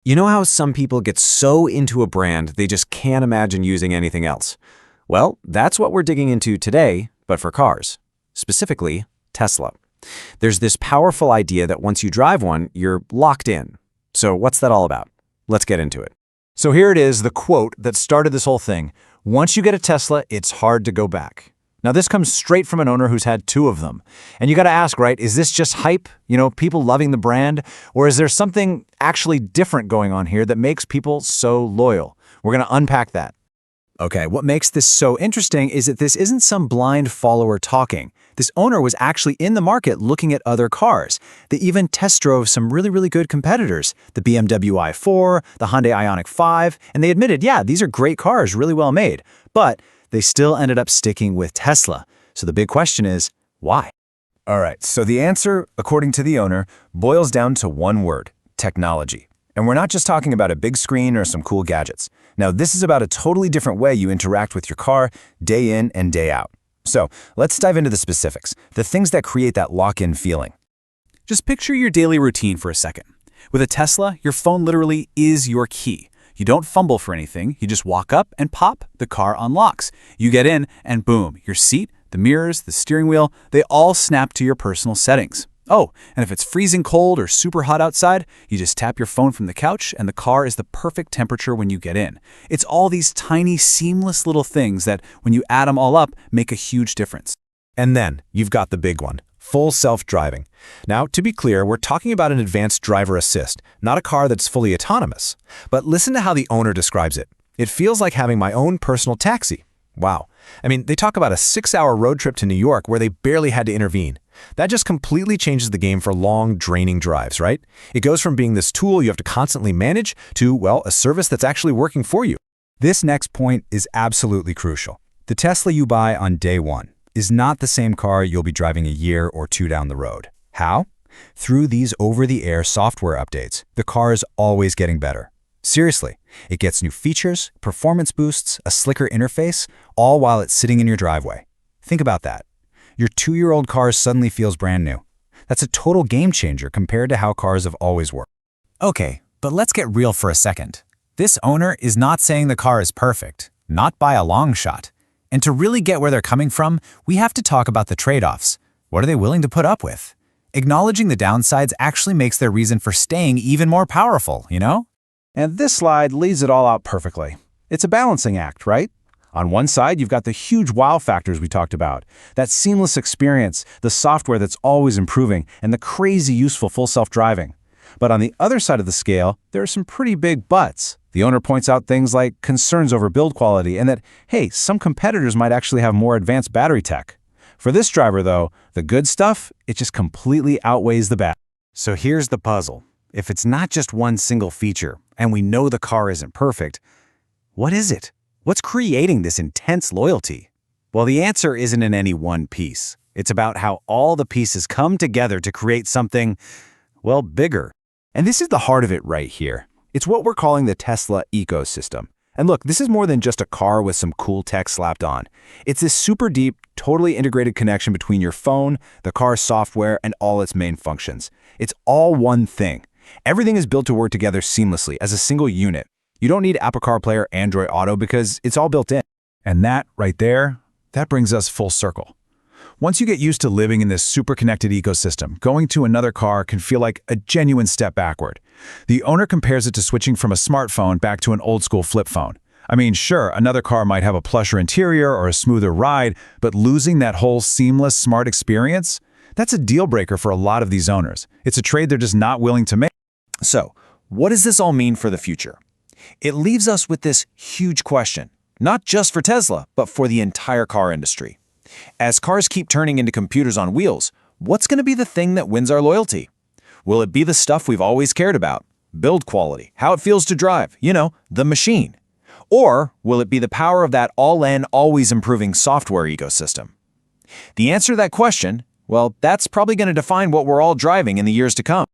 You know how some people get so into a brand they just can't imagine using anything else? Well, that's what we're digging into today, but for cars. Specifically, Tesla. There's this powerful idea that once you drive one, you're locked in. So what's that all about? Let's get into it. So here it is, the quote that started this whole thing. Once you get a Tesla, it's hard to go back. Now this comes straight from an owner who's had two of them. And you got to ask, right, is this just hype? People loving the brand? Or is there something actually different going on here that makes people so loyal? We're going to unpack that. Okay, what makes this so interesting is that this isn't some blind follower talking. This owner was actually in the market looking at other cars. They even test drove some really good competitors, the BMW i4, the Hyundai Ioniq 5, and they admitted, yeah, these are great cars, really well made. But they still ended up sticking with Tesla. So the big question is, why? All right, so the answer, according to the owner, boils down to one word: technology. And we're not just talking about a big screen or some cool gadgets. Now, this is about a totally different way you interact with your car day in and day out. So let's dive into the specifics, the things that create that lock-in feeling. Just picture your daily routine for a second. With a Tesla, your phone literally is your key. You don't fumble for anything, you just walk up and pop, the car unlocks. You get in and boom, your seat, the mirrors, the steering wheel, they all snap to your personal settings. Oh, and if it's freezing cold or super hot outside, you just tap your phone from the couch and the car is the perfect temperature when you get in. It's all these tiny, seamless little things that, when you add them all up, make a huge difference. And then you've got the big one: full self-driving. Now, to be clear, we're talking about an advanced driver assist, not a car that's fully autonomous. But listen to how the owner describes it. It feels like having my own personal taxi. Wow. I mean, they talk about a 6-hour road trip to New York where they barely had to intervene. That just completely changes the game for long, draining drives, right? It goes from being this tool you have to constantly manage to, well, a service that's actually working for you. This next point is absolutely crucial. The Tesla you buy on day one is not the same car you'll be driving a year or two down the road. How? Through these over-the-air software updates, the car is always getting better. Seriously, it gets new features, performance boosts, a slicker interface, all while it's sitting in your driveway. Think about that. Your 2-year-old car suddenly feels brand new. That's a total game changer compared to how cars have always worked. Okay, but let's get real for a second. This owner is not saying the car is perfect, not by a long shot. And to really get where they're coming from, we have to talk about the trade-offs. What are they willing to put up with? Acknowledging the downsides actually makes their reason for staying even more powerful, And this slide lays it all out perfectly. It's a balancing act, right? On one side, you've got the huge wow factors we talked about, that seamless experience, the software that's always improving, and the crazy useful full self-driving. But on the other side of the scale, there are some pretty big buts. The owner points out things like concerns over build quality and that, hey, some competitors might actually have more advanced battery tech. For this driver, though, the good stuff, it just completely outweighs the bad. So here's the puzzle. If it's not just one single feature, and we know the car isn't perfect, what is it? What's creating this intense loyalty? Well, the answer isn't in any one piece. It's about how all the pieces come together to create something, well, bigger. And this is the heart of it right here. It's what we're calling the Tesla ecosystem. And look, this is more than just a car with some cool tech slapped on. It's this super deep, totally integrated connection between your phone, the car's software, and all its main functions. It's all one thing. Everything is built to work together seamlessly as a single unit. You don't need Apple CarPlay or Android Auto because it's all built in. And that, right there, that brings us full circle. Once you get used to living in this super connected ecosystem, going to another car can feel like a genuine step backward. The owner compares it to switching from a smartphone back to an old-school flip phone. I mean, sure, another car might have a plusher interior or a smoother ride, but losing that whole seamless, smart experience? That's a deal breaker for a lot of these owners. It's a trade they're just not willing to make. So, what does this all mean for the future? It leaves us with this huge question, not just for Tesla, but for the entire car industry. As cars keep turning into computers on wheels, what's going to be the thing that wins our loyalty? Will it be the stuff we've always cared about? Build quality, how it feels to drive, the machine. Or will it be the power of that all-in, always improving software ecosystem? The answer to that question, well, that's probably going to define what we're all driving in the years to come.